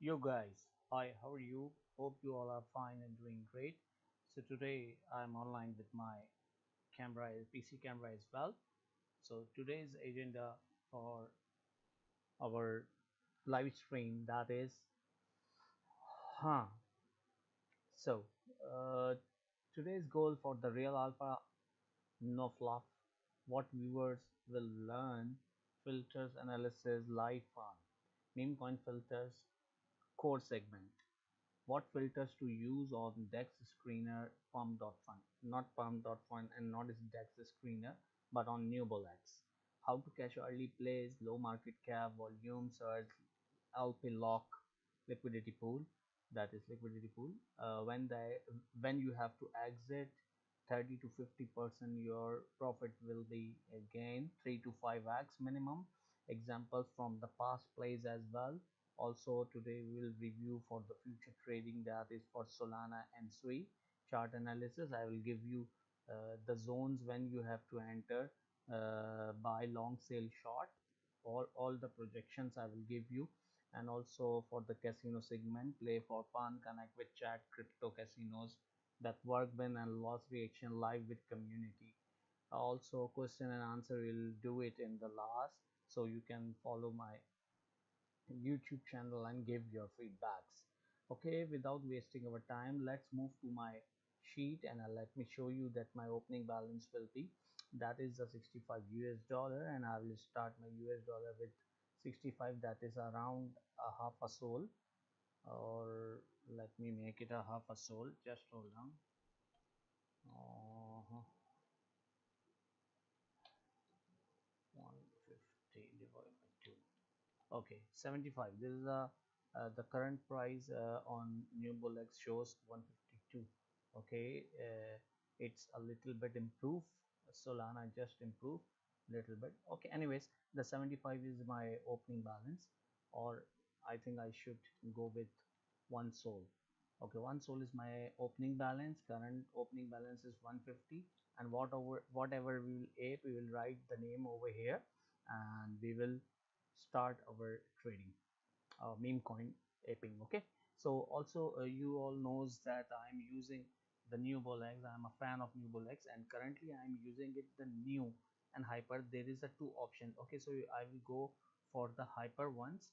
Yo guys, hi, how are you? Hope you all are fine and doing great. So today I'm online with my camera, PC camera as well. So today's agenda for our live stream that is, huh. So today's goal for the real alpha no fluff, what viewers will learn, filters analysis live fun, meme coin filters core segment. What filters to use on DEX screener pump.fun, not pump.fun and not is DEX screener, but on Nubolex. How to catch early plays, low market cap, volume surge, LP lock, liquidity pool, that is liquidity pool. When you have to exit, 30 to 50% your profit will be a gain, 3 to 5x minimum. Examples from the past plays as well. Also today we will review for the future trading, that is for Solana and SUI chart analysis. I will give you the zones when you have to enter, buy long sell short, all the projections I will give you. And also for the casino segment, play for fun, connect with chat, crypto casinos that work win and loss reaction live with community. Also question and answer, we'll do it in the last, so you can follow my YouTube channel and give your feedbacks. Okay, without wasting our time, let's move to my sheet and let me show you that my opening balance will be, that is a 65 US dollar, and I will start my US dollar with 65, that is around a half a sol, or let me make it a half a sol, just hold on. 150 divided by 2. Okay, 75. This is the current price on Nubolex shows 152. Okay, it's a little bit improved. Solana just improved a little bit. Okay, anyways, the 75 is my opening balance, or I think I should go with one sol. Okay, one sol is my opening balance. Current opening balance is 150, and whatever we will ape, we will write the name over here, and we will start our trading, meme coin aping. Okay, so also you all knows that I'm using the new Bolex. I'm a fan of new Bolex, and currently I'm using it the new and hyper. There is a two options. Okay, so I will go for the hyper ones.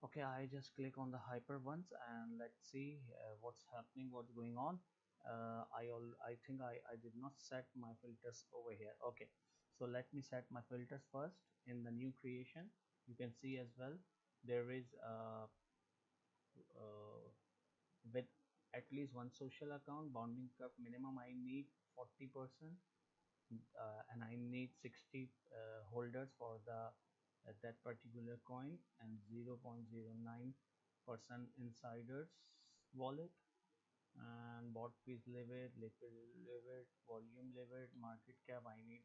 Okay, I just click on the hyper ones and let's see what's happening, what's going on. I think I did not set my filters over here. Okay, so let me set my filters first in the new creation. You can see as well, there is uh, with at least one social account bounding curve minimum I need 40%, and I need 60 holders for the that particular coin, and 0.09% insiders wallet, and bot fees limit, liquid limit, volume limit, market cap I need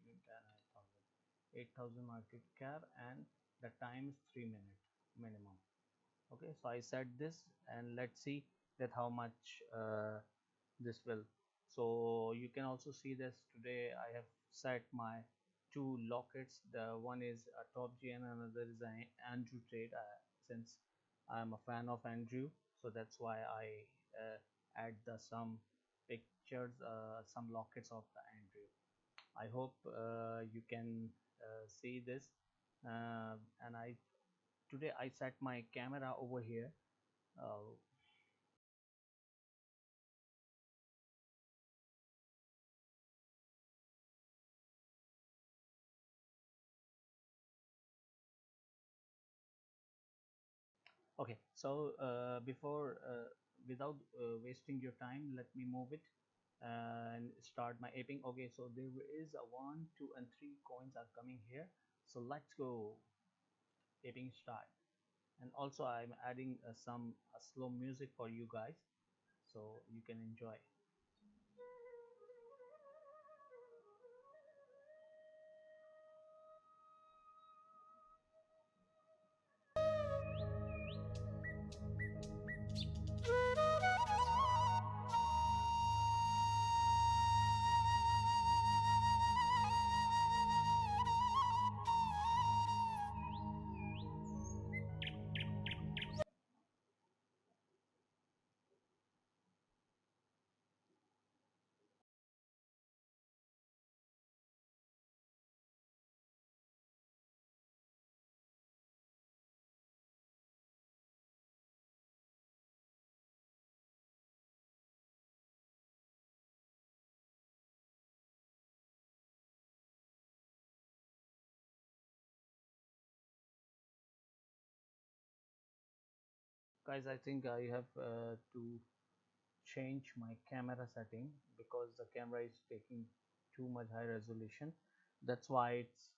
8,000 market cap, and the time is 3 minutes minimum. Okay, so I set this and let's see that how much this will. So you can also see this, today I have set my two lockets. The one is a top G and another is an Andrew trade, since I am a fan of Andrew, so that's why I add the some pictures, some lockets of the Andrew. I hope you can see this, and I today I set my camera over here. uh, okay, so before without wasting your time, let me move it and start my aping. Okay, so there is a 1 2 and 3 coins are coming here, so let's go aping start. And also I'm adding some slow music for you guys so you can enjoy. Guys, I think I have to change my camera setting because the camera is taking too much high resolution. That's why it's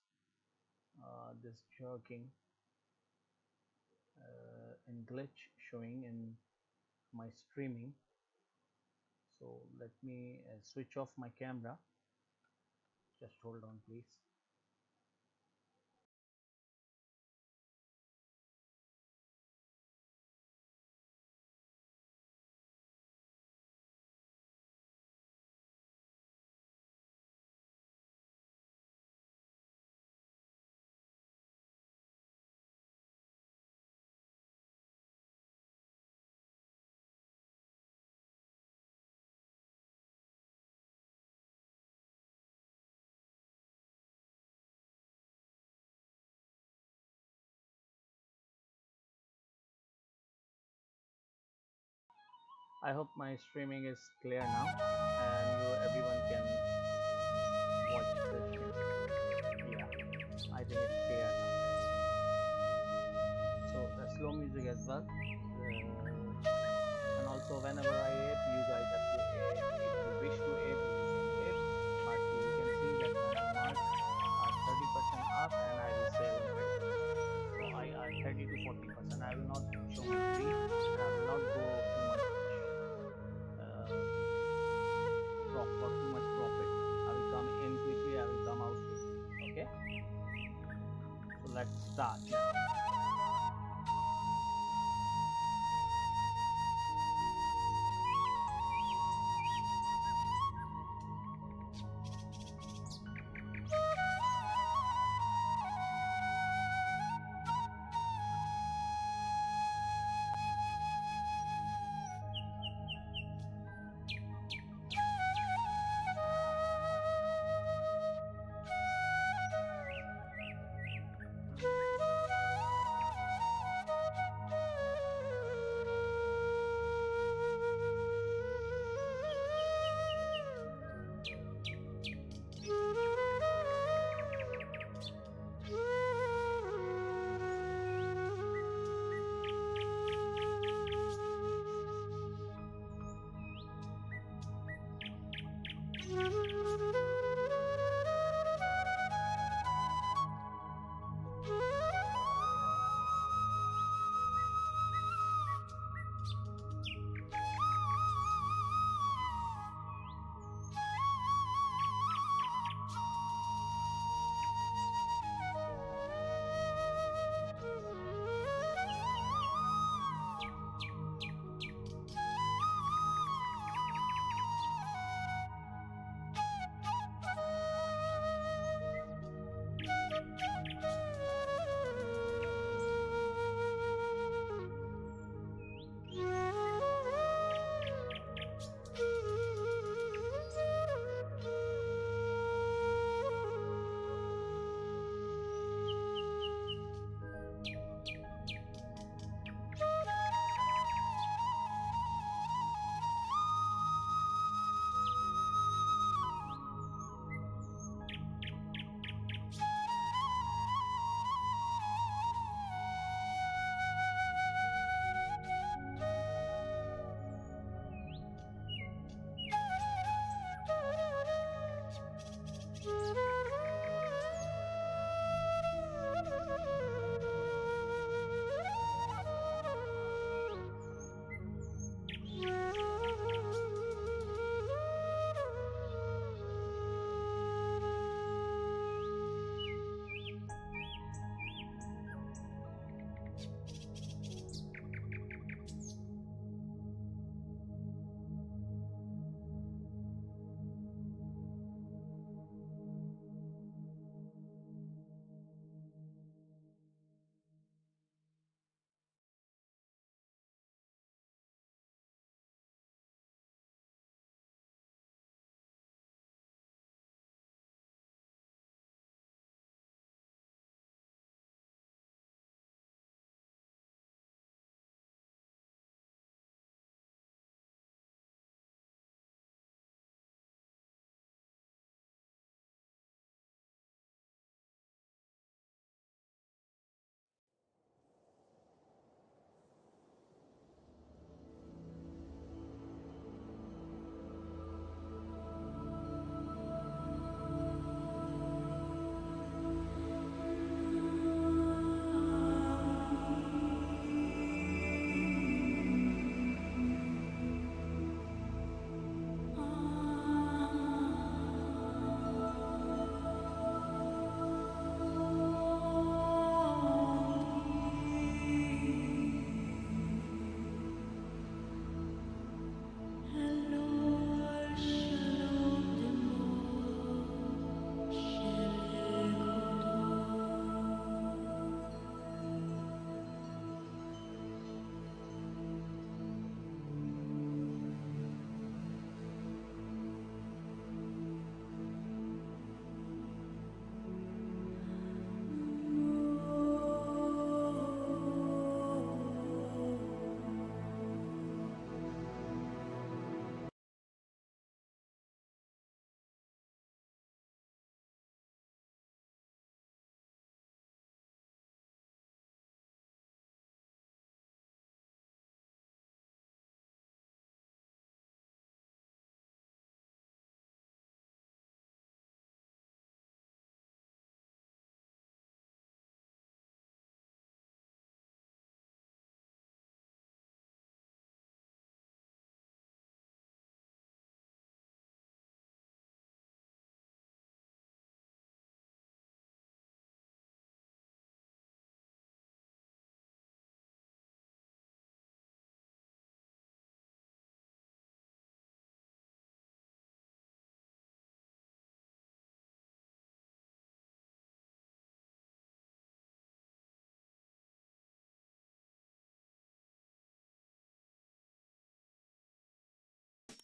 this jerking and glitch showing in my streaming. So let me switch off my camera. Just hold on, please. I hope my streaming is clear now and everyone can watch the stream. Yeah, I think it's clear now. So slow music as well, and also whenever I ape, you guys have to ape. If you wish to ape, you can ape, but you can see that my marks are 30% up and I will save on 30%. So I are 30 to 40%. I will not show my screen and I will not go too much for too much profit. I will come in quickly, I will come out quickly. Okay, so let's start now.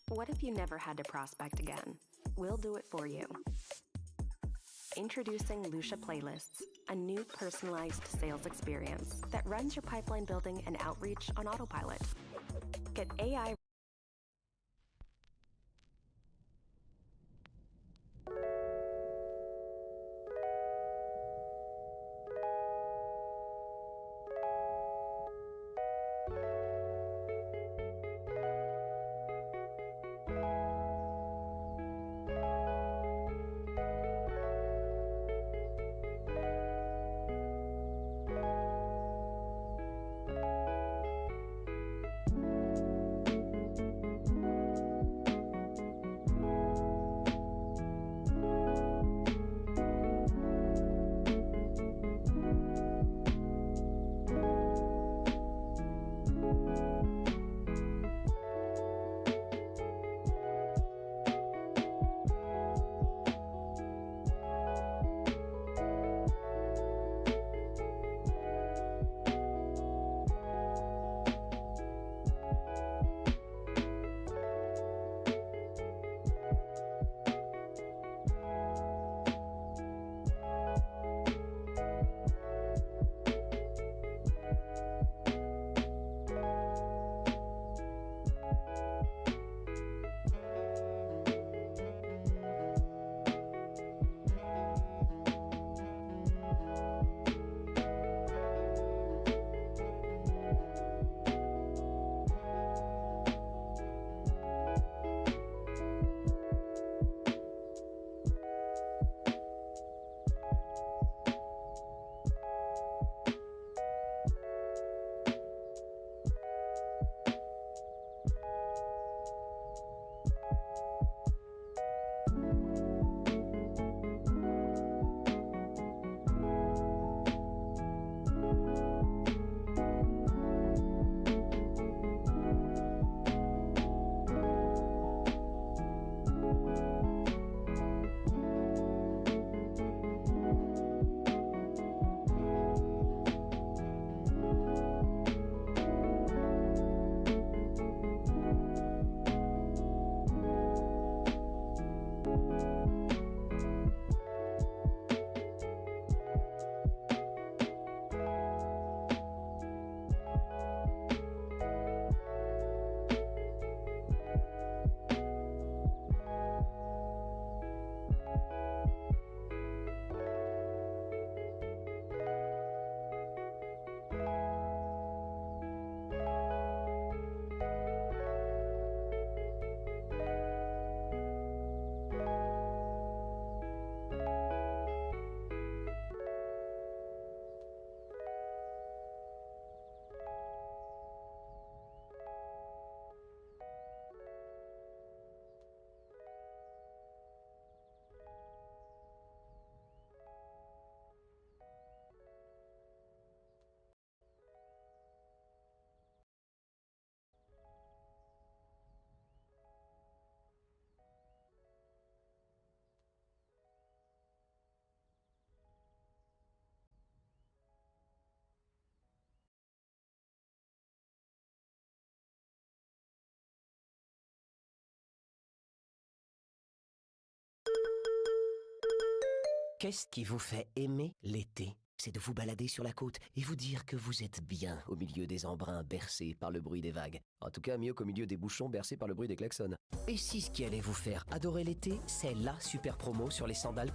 What if you never had to prospect again? We'll do it for you. Introducing Lucia Playlists, a new personalized sales experience that runs your pipeline building and outreach on autopilot. Get AI. Qu'est-ce qui vous fait aimer l'été? C'est de vous balader sur la côte et vous dire que vous êtes bien au milieu des embruns bercés par le bruit des vagues. En tout cas, mieux qu'au milieu des bouchons bercés par le bruit des klaxons. Et si ce qui allait vous faire adorer l'été, c'est la super promo sur les sandales.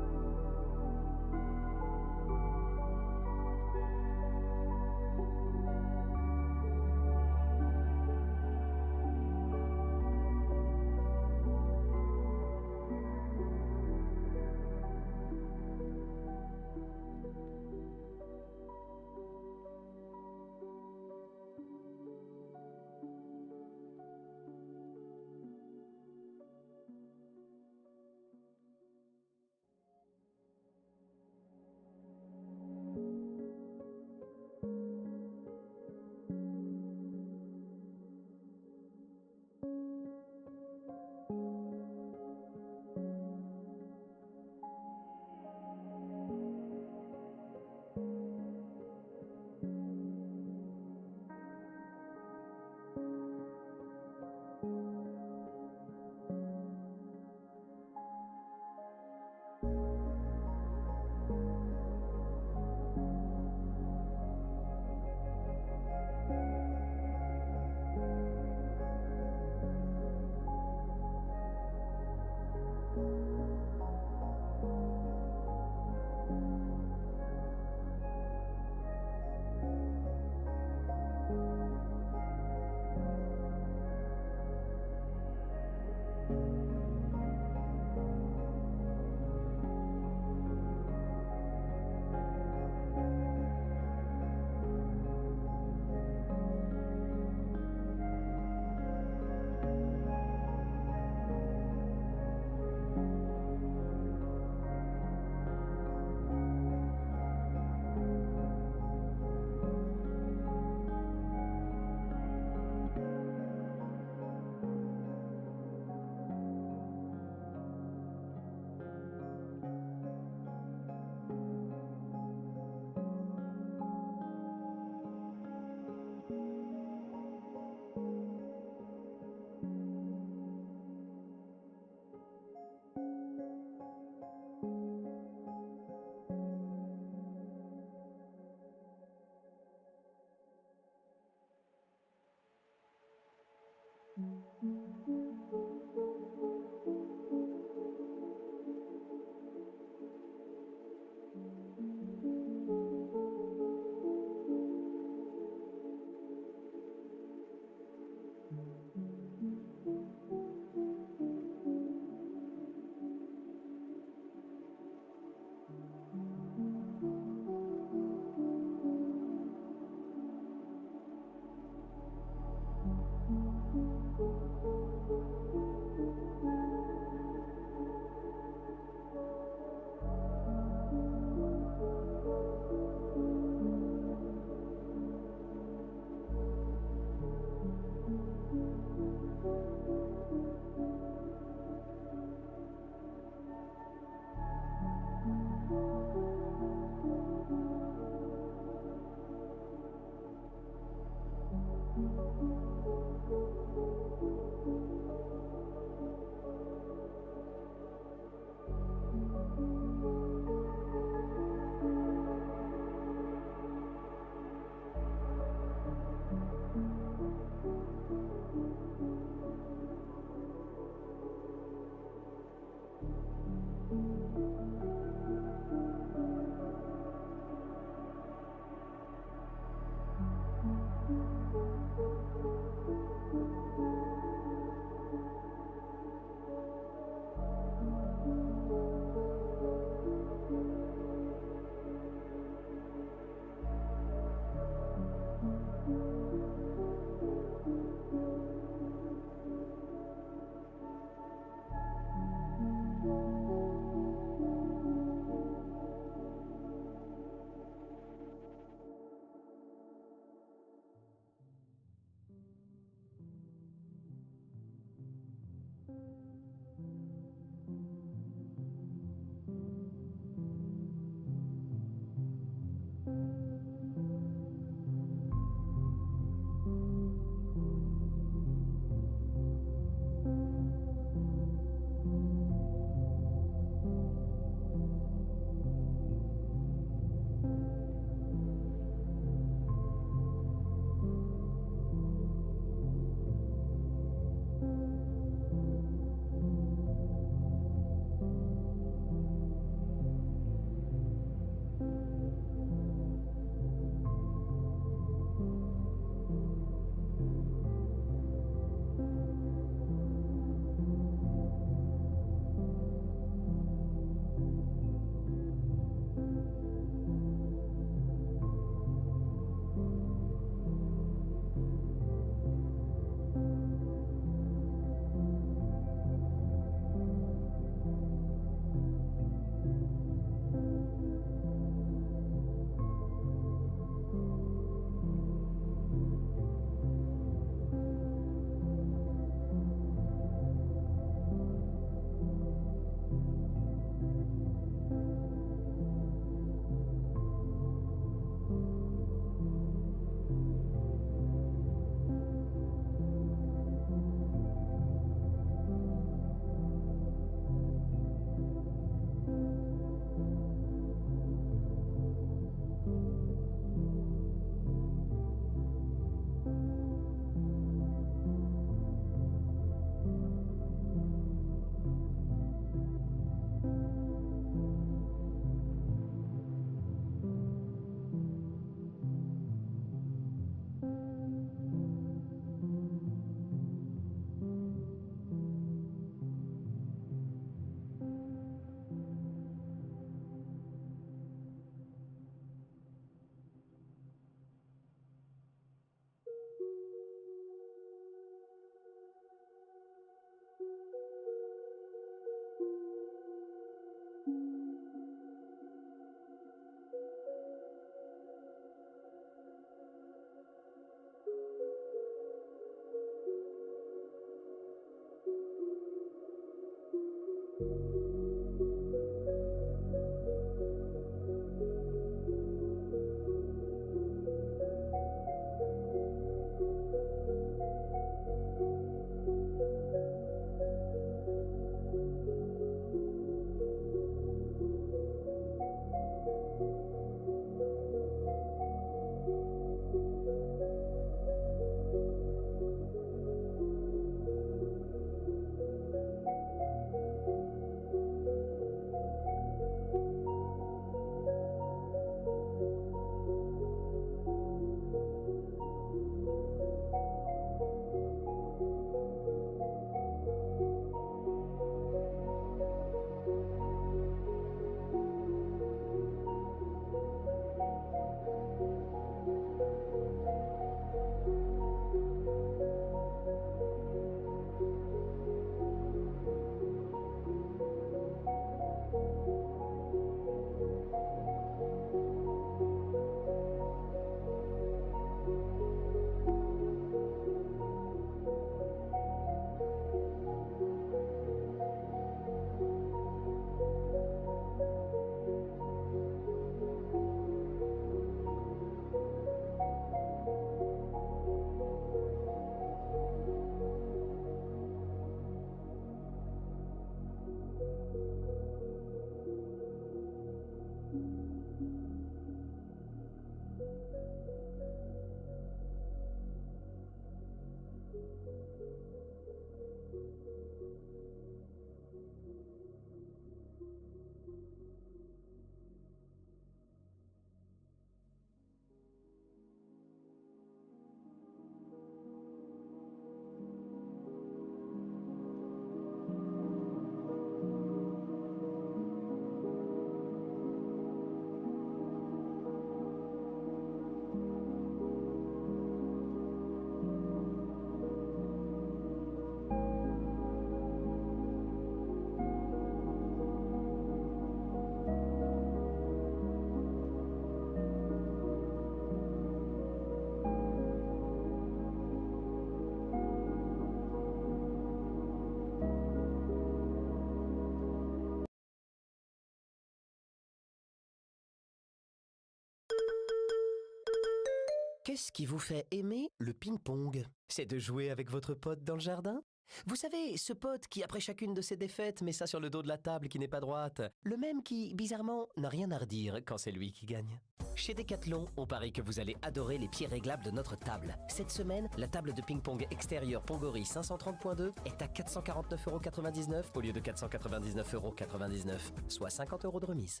Qu'est-ce qui vous fait aimer le ping-pong? C'est de jouer avec votre pote dans le jardin? Vous savez, ce pote qui, après chacune de ses défaites, met ça sur le dos de la table qui n'est pas droite. Le même qui, bizarrement, n'a rien à redire quand c'est lui qui gagne. Chez Decathlon, on parie que vous allez adorer les pieds réglables de notre table. Cette semaine, la table de ping-pong extérieure Pongori 530.2 est à 449,99 € au lieu de 499,99 €, soit 50 € de remise.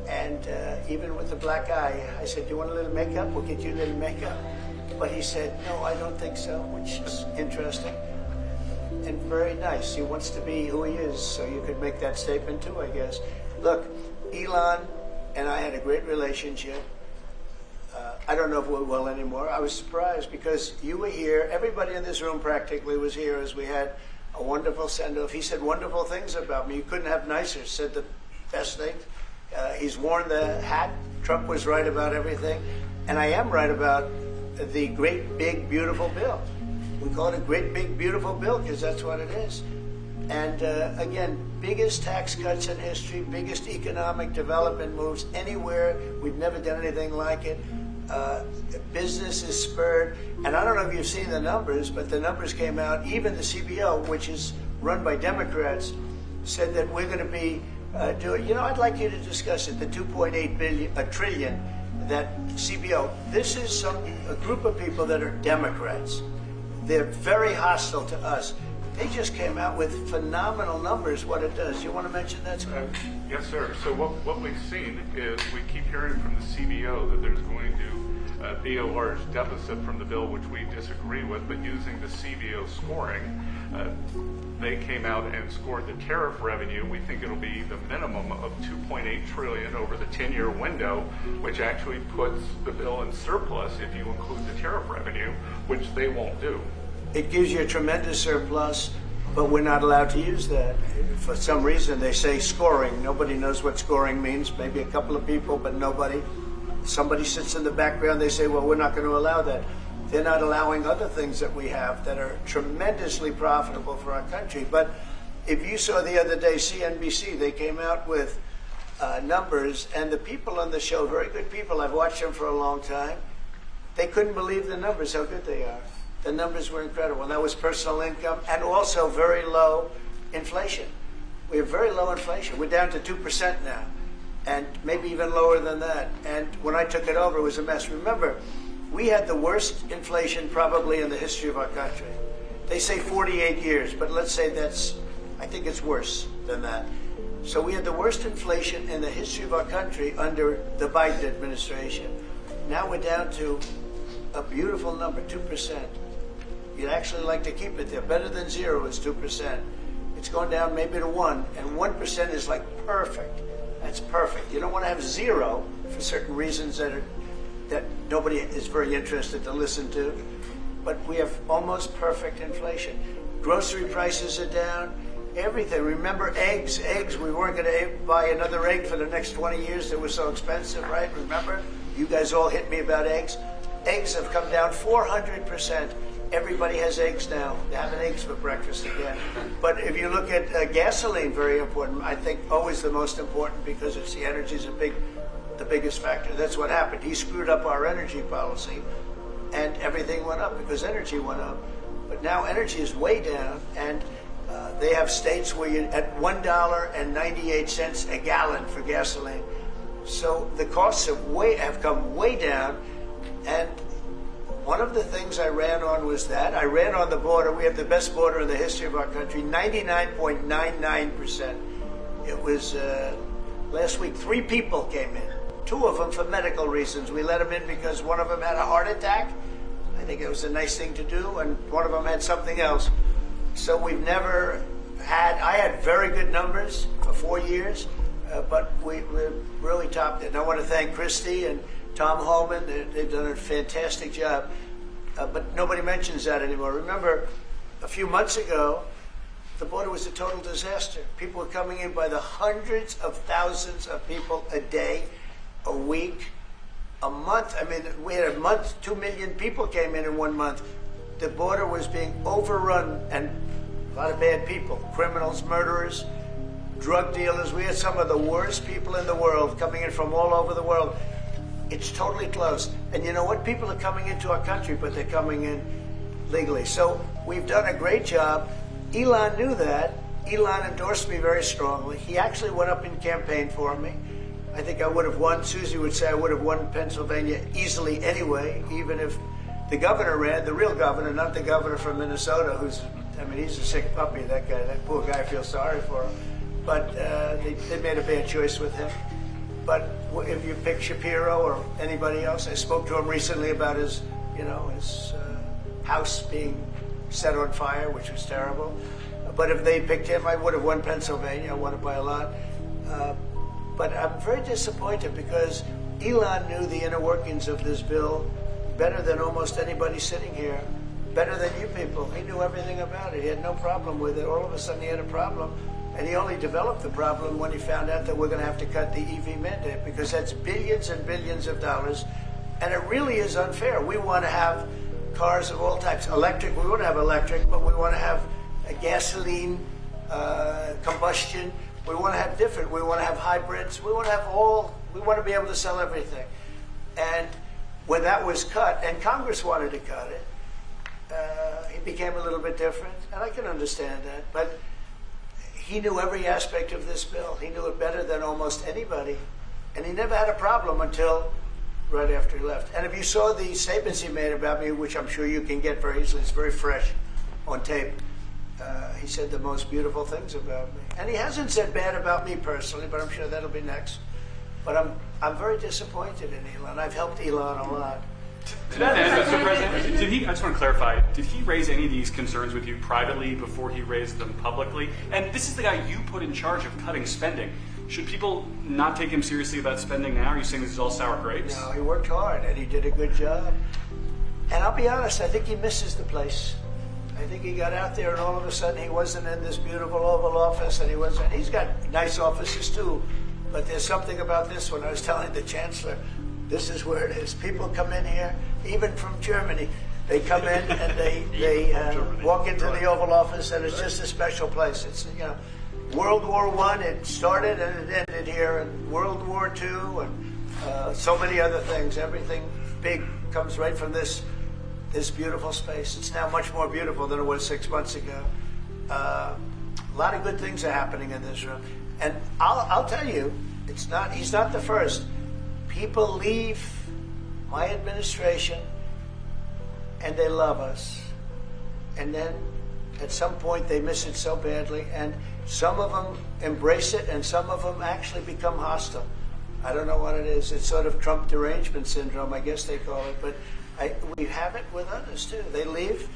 And even with the black eye, I said, "Do you want a little makeup? We'll get you a little makeup." But he said, "No, I don't think so," which is interesting and very nice. He wants to be who he is, so you could make that statement too, I guess. Look, Elon and I had a great relationship. I don't know if we're well anymore. I was surprised because you were here. Everybody in this room practically was here as we had a wonderful send-off. He said wonderful things about me. You couldn't have nicer. Said the best thing. He's worn the hat. Trump was right about everything. And I am right about the great, big, beautiful bill. We call it a great, big, beautiful bill because that's what it is. And again, biggest tax cuts in history, biggest economic development moves anywhere. We've never done anything like it. Business is spurred. And I don't know if you've seen the numbers, but the numbers came out. Even the CBO, which is run by Democrats, said that we're going to be doing, I'd like you to discuss it, the 2.8 trillion, that CBO. This is a group of people that are Democrats. They're very hostile to us. They just came out with phenomenal numbers, what it does. You want to mention that, Scott? Yes, sir. So what we've seen is we keep hearing from the CBO that there's going to be a large deficit from the bill, which we disagree with, but using the CBO scoring, they came out and scored the tariff revenue. We think it'll be the minimum of 2.8 trillion over the 10-year window, which actually puts the bill in surplus if you include the tariff revenue, which they won't do. It gives you a tremendous surplus, but we're not allowed to use that. For some reason, they say scoring. Nobody knows what scoring means. Maybe a couple of people, but nobody. Somebody sits in the background, they say, well, we're not going to allow that. They're not allowing other things that we have that are tremendously profitable for our country. But if you saw the other day, CNBC, they came out with numbers, and the people on the show, very good people, I've watched them for a long time, they couldn't believe the numbers, how good they are. The numbers were incredible. And that was personal income and also very low inflation. We have very low inflation. We're down to 2% now, and maybe even lower than that. And when I took it over, it was a mess. Remember, we had the worst inflation probably in the history of our country. They say 48 years, but let's say I think it's worse than that. So we had the worst inflation in the history of our country under the Biden administration. Now we're down to a beautiful number, 2%. You'd actually like to keep it there. Better than zero is 2%. It's going down maybe to 1, and 1% is like perfect. That's perfect. You don't want to have zero for certain reasons that nobody is very interested to listen to. But we have almost perfect inflation. Grocery prices are down. Everything. Remember eggs? Eggs. We weren't going to buy another egg for the next 20 years. They were so expensive, right? Remember? You guys all hit me about eggs. Eggs have come down 400%. Everybody has eggs now. They're having eggs for breakfast again. But if you look at gasoline, very important. I think always the most important because it's the energy is the biggest factor. That's what happened. He screwed up our energy policy, and everything went up because energy went up. But now energy is way down, and they have states where you're at $1.98 a gallon for gasoline. So the costs have come way down, and one of the things I ran on was that. I ran on the border. We have the best border in the history of our country, 99.99%. It was last week, 3 people came in. 2 of them for medical reasons. We let them in because one of them had a heart attack. I think it was a nice thing to do, and one of them had something else. So we've never I had very good numbers for 4 years, but we really topped it. And I want to thank Christie and Tom Holman. They've done a fantastic job, but nobody mentions that anymore. Remember, a few months ago, the border was a total disaster. People were coming in by the hundreds of thousands of people a day, a week, a month. I mean, we had a month, 2 million people came in 1 month. The border was being overrun, and a lot of bad people, criminals, murderers, drug dealers. We had some of the worst people in the world coming in from all over the world. It's totally closed. And you know what? People are coming into our country, but they're coming in legally. So we've done a great job. Elon knew that, Elon endorsed me very strongly. He actually went up and campaigned for me. I think I would have won. Susie would say I would have won Pennsylvania easily anyway, even if the governor ran, the real governor, not the governor from Minnesota, he's a sick puppy, that guy. That poor guy, I feel sorry for him. But they made a bad choice with him. But if you pick Shapiro or anybody else, I spoke to him recently about his house being set on fire, which was terrible. But if they picked him, I would have won Pennsylvania. I won it by a lot. But I'm very disappointed because Elon knew the inner workings of this bill better than almost anybody sitting here, better than you people. He knew everything about it. He had no problem with it. All of a sudden he had a problem. And he only developed the problem when he found out that we're going to have to cut the EV mandate, because that's billions and billions of dollars. And it really is unfair. We want to have cars of all types. Electric, we want to have electric, but we want to have a gasoline, combustion. We want to have different. We want to have hybrids. We want to have all. We want to be able to sell everything. And when that was cut, and Congress wanted to cut it, it became a little bit different. And I can understand that. But he knew every aspect of this bill. He knew it better than almost anybody. And he never had a problem until right after he left. And if you saw the statements he made about me, which I'm sure you can get very easily, it's very fresh on tape. He said the most beautiful things about me. And he hasn't said bad about me personally, but I'm sure that'll be next. But I'm very disappointed in Elon. I've helped Elon a lot. To that end, Mr. President, I just want to clarify, did he raise any of these concerns with you privately before he raised them publicly? And this is the guy you put in charge of cutting spending. Should people not take him seriously about spending now? Are you saying this is all sour grapes? No, he worked hard and he did a good job. And I'll be honest, I think he misses the place. I think he got out there and all of a sudden he wasn't in this beautiful Oval Office, and he's got nice offices too, but there's something about this one. I was telling the Chancellor, this is where it is. People come in here, even from Germany, they come in and they walk into the Oval Office, and it's just a special place. It's, World War I, it started and it ended here, and World War II, and so many other things. Everything big comes right from this beautiful space. It's now much more beautiful than it was 6 months ago. A lot of good things are happening in this room. And I'll tell you, he's not the first. People leave my administration and they love us. And then at some point they miss it so badly, and some of them embrace it and some of them actually become hostile. I don't know what it is. It's sort of Trump derangement syndrome, I guess they call it. But we have it with others too. They leave